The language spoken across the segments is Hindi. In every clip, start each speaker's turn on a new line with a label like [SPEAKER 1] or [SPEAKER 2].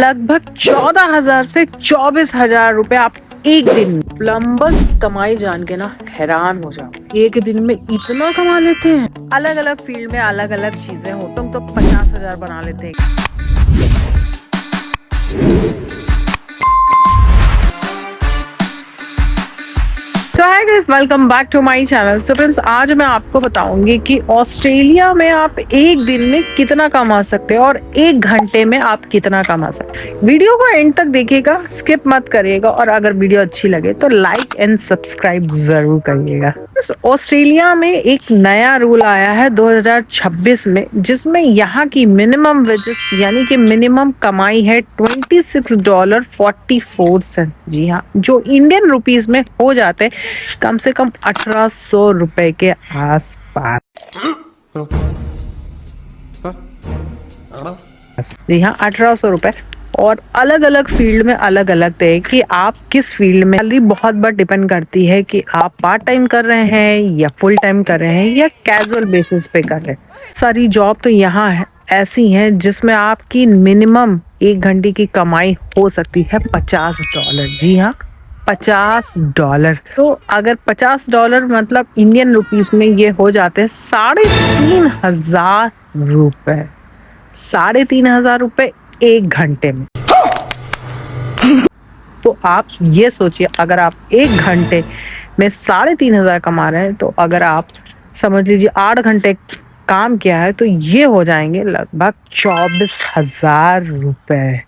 [SPEAKER 1] लगभग 14,000 से 24,000 रुपए आप एक दिन में। प्लम्बर्स की कमाई जान के ना हैरान हो जाओ, एक दिन में इतना कमा लेते हैं। अलग अलग फील्ड में अलग अलग चीजें हो, तुम तो 50,000 बना लेते हैं। तो hi guys, welcome back to my channel. So friends, आज मैं आपको बताऊंगी कि ऑस्ट्रेलिया में आप एक दिन में कितना कमा सकते हैं और एक घंटे में आप कितना कमा सकते हैं। वीडियो को एंड तक देखिएगा, स्किप मत करिएगा, और अगर वीडियो अच्छी लगे तो लाइक एंड सब्सक्राइब जरूर करिएगा। ऑस्ट्रेलिया में एक नया रूल आया है 2026 में, जिसमें यहाँ की मिनिमम वेजेस यानी कि मिनिमम कमाई है $26.44। जी हाँ, जो इंडियन रुपीस में हो जाते हैं कम से कम 1800 रुपए के आसपास। जी हाँ, 1800 रुपए। और अलग अलग फील्ड में अलग अलग थे कि आप किस फील्ड में। सैलरी बहुत बार डिपेंड करती है कि आप पार्ट टाइम कर रहे हैं या फुल टाइम कर रहे हैं या कैजुअल बेसिस पे कर रहे हैं। सारी जॉब तो यहाँ है ऐसी हैं जिसमें आपकी मिनिमम एक घंटे की कमाई हो सकती है $50। जी हाँ, $50। तो अगर $50 मतलब इंडियन रुपीस में ये हो जाते हैं 3,500 रुपए। 3,500 रुपए एक घंटे में। तो आप ये सोचिए, अगर आप एक घंटे में 3,500 कमा रहे हैं, तो अगर आप समझ लीजिए 8 घंटे काम किया है तो ये हो जाएंगे लगभग 24,000 रुपए।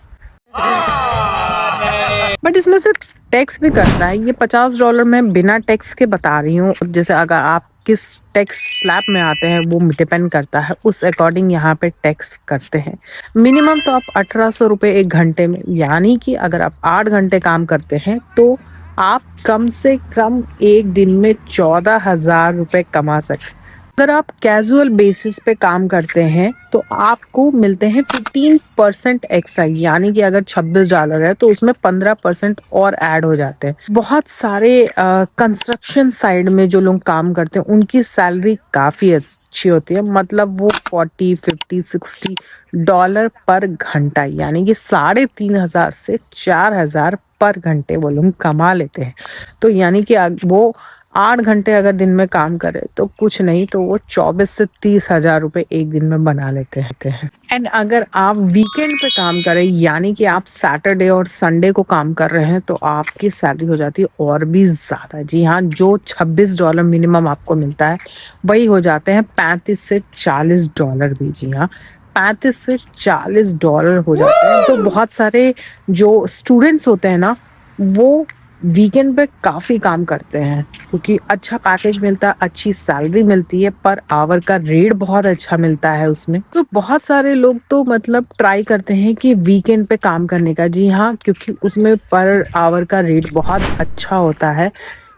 [SPEAKER 1] बट इसमें से टैक्स भी करता है। ये $50 मैं बिना टैक्स के बता रही हूँ। जैसे अगर आप किस टैक्स स्लैब में आते हैं वो डिपेंड करता है, उस अकॉर्डिंग यहाँ पे टैक्स करते हैं। मिनिमम तो आप 1800 रुपये एक घंटे में, यानी कि अगर आप 8 घंटे काम करते हैं तो आप कम से कम एक दिन में 14,000 रुपये कमा सकते हैं। अगर आप कैजुअल बेसिस पे काम करते हैं तो आपको मिलते हैं 15% एक्स्ट्रा, यानी कि अगर $26 है तो उसमें 15% और ऐड हो जाते हैं। बहुत सारे कंस्ट्रक्शन साइड में जो लोग काम करते हैं उनकी सैलरी काफी अच्छी होती है, मतलब वो 40, 50, $60 पर घंटा, यानी कि 3,500 से 4,000 पर घंटे वो लोग कमा लेते हैं। तो यानी कि वो 8 घंटे अगर दिन में काम करे तो कुछ नहीं तो वो 24 से 30,000 रुपए एक दिन में बना लेते हैं। एंड अगर आप वीकेंड पे काम करें, यानी कि आप सैटरडे और संडे को काम कर रहे हैं, तो आपकी सैलरी हो जाती है और भी ज्यादा। जी हाँ, जो $26 मिनिमम आपको मिलता है वही हो जाते हैं $35 से $40 भी। जी हाँ, $35 से $40 हो जाते हैं। तो बहुत सारे जो स्टूडेंट्स होते हैं ना, वो वीकेंड पे काफी काम करते हैं क्योंकि अच्छा पैकेज मिलता है, अच्छी सैलरी मिलती है, पर आवर का रेट बहुत अच्छा मिलता है उसमें। तो बहुत सारे लोग तो मतलब ट्राई करते हैं कि वीकेंड पे काम करने का। जी हाँ, क्योंकि उसमें पर आवर का रेट बहुत अच्छा होता है।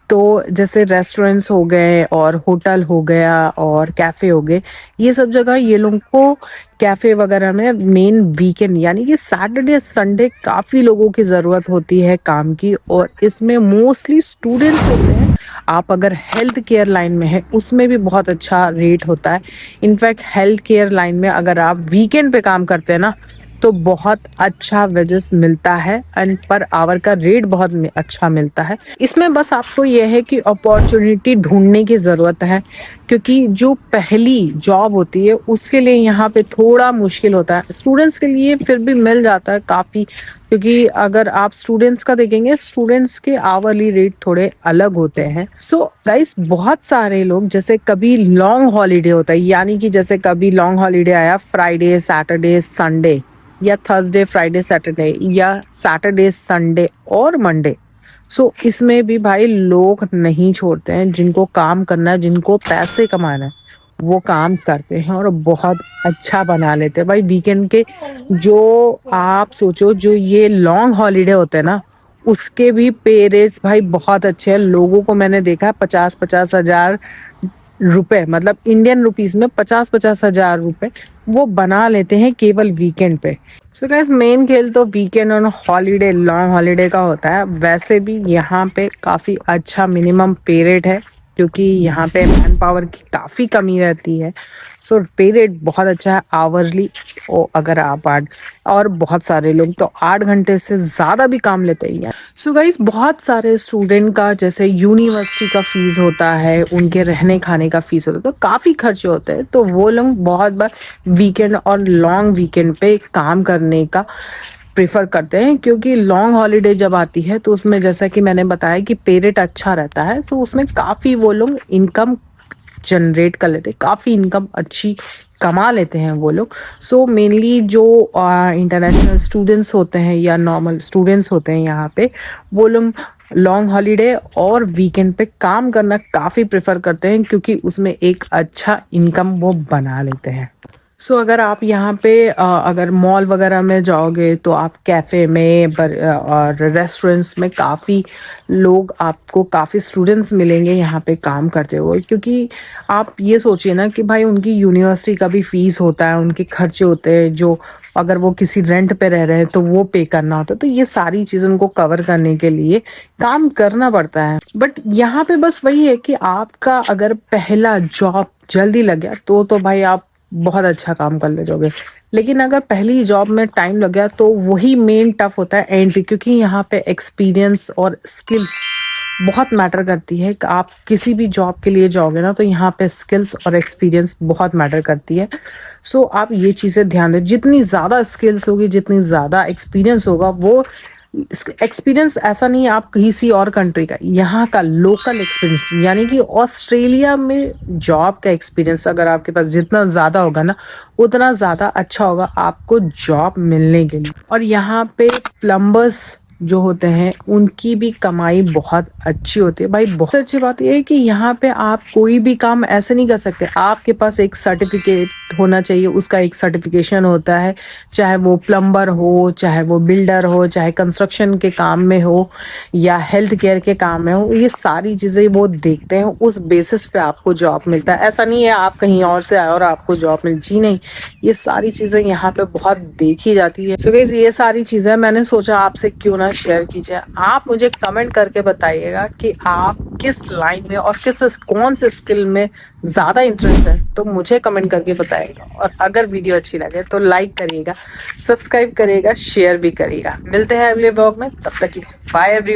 [SPEAKER 1] तो जैसे रेस्टोरेंट्स हो गए और होटल हो गया और कैफे हो गए, ये सब जगह ये लोगों को कैफे वगैरह में मेन वीकेंड यानी कि सैटरडे संडे काफी लोगों की जरूरत होती है काम की, और इसमें मोस्टली स्टूडेंट्स होते हैं। आप अगर हेल्थ केयर लाइन में है उसमें भी बहुत अच्छा रेट होता है। इनफैक्ट हेल्थ केयर लाइन में अगर आप वीकेंड पे काम करते हैं ना तो बहुत अच्छा वेजेस मिलता है एंड पर आवर का रेट बहुत अच्छा मिलता है। इसमें बस आपको यह है कि अपॉर्चुनिटी ढूंढने की जरूरत है, क्योंकि जो पहली जॉब होती है उसके लिए यहाँ पे थोड़ा मुश्किल होता है। स्टूडेंट्स के लिए फिर भी मिल जाता है काफी, क्योंकि अगर आप स्टूडेंट्स का देखेंगे, स्टूडेंट्स के आवरली रेट थोड़े अलग होते हैं। सो गाइस, बहुत सारे लोग जैसे कभी लॉन्ग हॉलीडे होता है, यानी कि जैसे कभी लॉन्ग हॉलीडे आया फ्राइडे सैटरडे संडे, या थर्सडे फ्राइडे सैटरडे, या सैटरडे संडे और मंडे। सो इसमें भी भाई लोग नहीं छोड़ते हैं। जिनको काम करना है, जिनको पैसे कमाना है, वो काम करते हैं और बहुत अच्छा बना लेते हैं भाई वीकेंड के। जो आप सोचो, जो ये लॉन्ग हॉलीडे होते हैं ना, उसके भी पे रेट्स भाई बहुत अच्छे हैं। लोगों को मैंने देखा है 50-50 हजार रुपए, मतलब इंडियन रुपीस में 50-50 हजार रुपए वो बना लेते हैं केवल वीकेंड पे। सो गाइस, मेन खेल तो वीकेंड और हॉलीडे, लॉन्ग हॉलीडे का होता है। वैसे भी यहाँ पे काफी अच्छा मिनिमम पे रेट है, क्योंकि यहाँ पे मैन पावर की काफ़ी कमी रहती है। सो पे रेट बहुत अच्छा है आवरली। अगर आप और बहुत सारे लोग तो 8 घंटे से ज़्यादा भी काम लेते ही हैं। सो गाइस, बहुत सारे स्टूडेंट का जैसे यूनिवर्सिटी का फीस होता है, उनके रहने खाने का फीस होता है, तो काफ़ी खर्चे होते हैं। तो वो लोग बहुत बार वीकेंड और लॉन्ग वीकेंड पे काम करने का प्रेफर करते हैं, क्योंकि लॉन्ग हॉलीडे जब आती है तो उसमें जैसा कि मैंने बताया कि पे रेट अच्छा रहता है, तो उसमें काफ़ी वो लोग इनकम जनरेट कर लेते हैं, काफ़ी इनकम अच्छी कमा लेते हैं वो लोग। सो मेनली जो इंटरनेशनल स्टूडेंट्स होते हैं या नॉर्मल स्टूडेंट्स होते हैं यहाँ पे, वो लोग लॉन्ग हॉलीडे और वीकेंड पे काम करना काफ़ी प्रेफर करते हैं, क्योंकि उसमें एक अच्छा इनकम वो बना लेते हैं। सो अगर आप यहाँ पे अगर मॉल वगैरह में जाओगे तो आप कैफ़े में और रेस्टोरेंट्स में काफ़ी लोग आपको काफ़ी स्टूडेंट्स मिलेंगे यहाँ पे काम करते हुए, क्योंकि आप ये सोचिए ना कि भाई उनकी यूनिवर्सिटी का भी फीस होता है, उनके खर्चे होते हैं, जो अगर वो किसी रेंट पे रह रहे हैं तो वो पे करना होता है, तो ये सारी चीज़ें उनको कवर करने के लिए काम करना पड़ता है। बट यहाँ पे बस वही है कि आपका अगर पहला जॉब जल्दी लग गया तो भाई आप बहुत अच्छा काम कर ले जाओगे। लेकिन अगर पहली जॉब में टाइम लग गया तो वही मेन टफ होता है एंट्री, क्योंकि यहाँ पे एक्सपीरियंस और स्किल्स बहुत मैटर करती है। कि आप किसी भी जॉब के लिए जाओगे ना तो यहाँ पे स्किल्स और एक्सपीरियंस बहुत मैटर करती है। सो आप ये चीज़ें ध्यान दें, जितनी ज़्यादा स्किल्स होगी, जितनी ज़्यादा एक्सपीरियंस होगा, वो एक्सपीरियंस ऐसा नहीं है आप किसी और कंट्री का, यहाँ का लोकल एक्सपीरियंस, यानी कि ऑस्ट्रेलिया में जॉब का एक्सपीरियंस अगर आपके पास जितना ज़्यादा होगा ना, उतना ज़्यादा अच्छा होगा आपको जॉब मिलने के लिए। और यहाँ पे प्लम्बर्स जो होते हैं उनकी भी कमाई बहुत अच्छी होती है भाई। बहुत अच्छी बात यह है कि यहाँ पे आप कोई भी काम ऐसे नहीं कर सकते, आपके पास एक सर्टिफिकेट होना चाहिए, उसका एक सर्टिफिकेशन होता है, चाहे वो प्लम्बर हो, चाहे वो बिल्डर हो, चाहे कंस्ट्रक्शन के काम में हो या हेल्थ केयर के काम में हो, ये सारी चीज़ें वो देखते हैं, उस बेसिस पे आपको जॉब मिलता है। ऐसा नहीं है आप कहीं और से आए और आपको जॉब मिल, जी नहीं, ये सारी चीज़ें यहाँ पे बहुत देखी जाती है। सो गाइस, ये सारी चीज़ें मैंने सोचा आपसे क्यों ना शेयर कीजिए। आप मुझे कमेंट करके बताइएगा कि आप किस लाइन में और कौन से स्किल में ज़्यादा इंटरेस्ट है, तो मुझे कमेंट करके बताइएगा। और अगर वीडियो अच्छी लगे तो लाइक करिएगा, सब्सक्राइब करिएगा, शेयर भी करिएगा। मिलते हैं अगले ब्लॉग में, तब तक बाय एवरीवन।